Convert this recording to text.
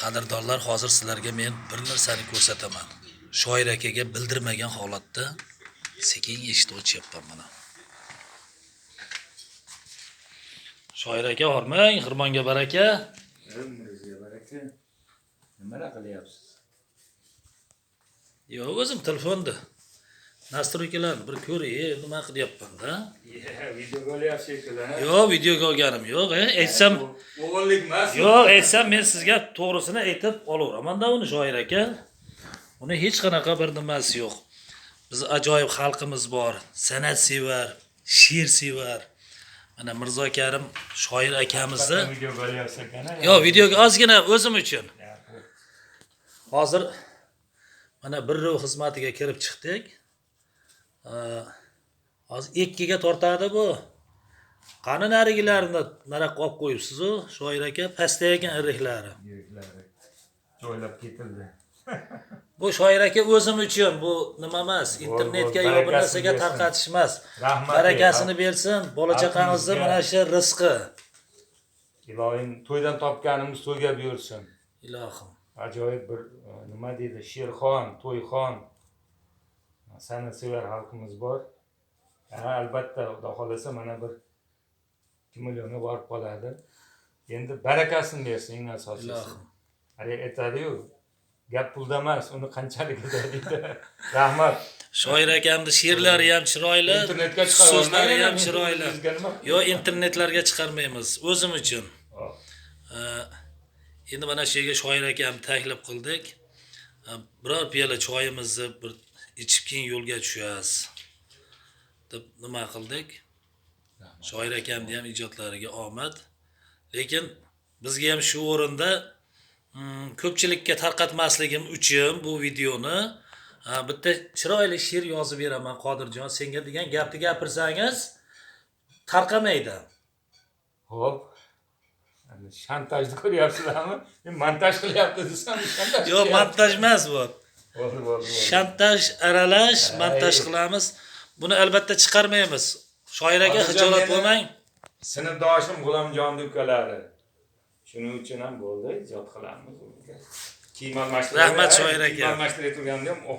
Qadrdonlar, hozir sizlarga men bir narsani ko'rsataman. Shoir akaga bildirmagan holatda sekin eshitib o'chyapman mana. Shoir aka, hormang, xirmonga baraka. Umringizga baraka. Nima qilyapsiz? Yo'q, o'zim telefonda. Nastroykalarni bir ko'ray, nima qilyapman-da? Videoga olyapsiz shekilli. Yo'q, videoga olganim yo'q, aytsam. O'g'illik emas. Yo'q, aytsam men sizga to'g'risini aytib olaveraman-da uni Shoir aka. Uni hech qanaqa bir nimasi yo'q. Biz ajoyib xalqimiz bor, san'at sevar, she'r sevar. Mana Mirzo Karim shoir akamizni Videoga olyapsiz ekan. Yo'q, videoga ozgina o'zim uchun. Hozir mana bir ruh xizmatiga kirib chiqdik. Hozir 2 ga tortadi bu. Qani narigilarini naraq qo'yib qo'yibsiz-ku, Shoir aka, pastda ekan iriklari. Joylab ketildi. Bu Shoir aka o'zim uchun, bu nima emas, internetga yo bir narsaga tarqatish emas. Barakasini bersin, bola chaqangizni mana shu rizqi. Ilohim to'ydan topganimiz to'yga buyursin. Ilohim. Ajoyib bir nima deydi, Sherxon, To'yxon. San'at sevar xalqimiz bor. Albatta, Xudo xolasa mana bir 2 millionga borib qoladi. Endi barakasini bersin eng asosiysi. Ilohim. Aytadi-yu, gap pulda emas, uni qanchalik deydi. Rahmat. Shoir akamning she'rlari ham chiroyli, Internetga chiqarib so'zlari ham chiroyli. Yo, internetlarga chiqarmaymiz, o'zim uchun. Endi mana shu yerga Shoir akam taklif qildik. Biror piyola choyimizni bir ichib keyin yo'lga tushasiz deb nima qildik. Shoir akamning ham ijodlariga omad. Lekin bizga ham shu o'rinda ko'pchilikka tarqatmasligim uchun bu videoni bitta chiroyli she'r yozib beraman Qodirjon, senga degan gapni gapirsangiz tarqamaydi. Xo'p. Shantajni ko'ryapsizlarmi? Men montaj qilyapti desam, shantaj. Yo'q, montaj emas bu. Bo'ldi. Shantaj aralash, montaj qilamiz. Buni albatta chiqarmaymiz. Shoir aka, xijolat bo'lmang. Sinfdoshim G'ulomjon ukalari. Shuning uchun ham bo'ldi, ijod qilamiz. Kiyim almashtirib. Rahmat Shoir aka. Kiyim almashtirib turganda ham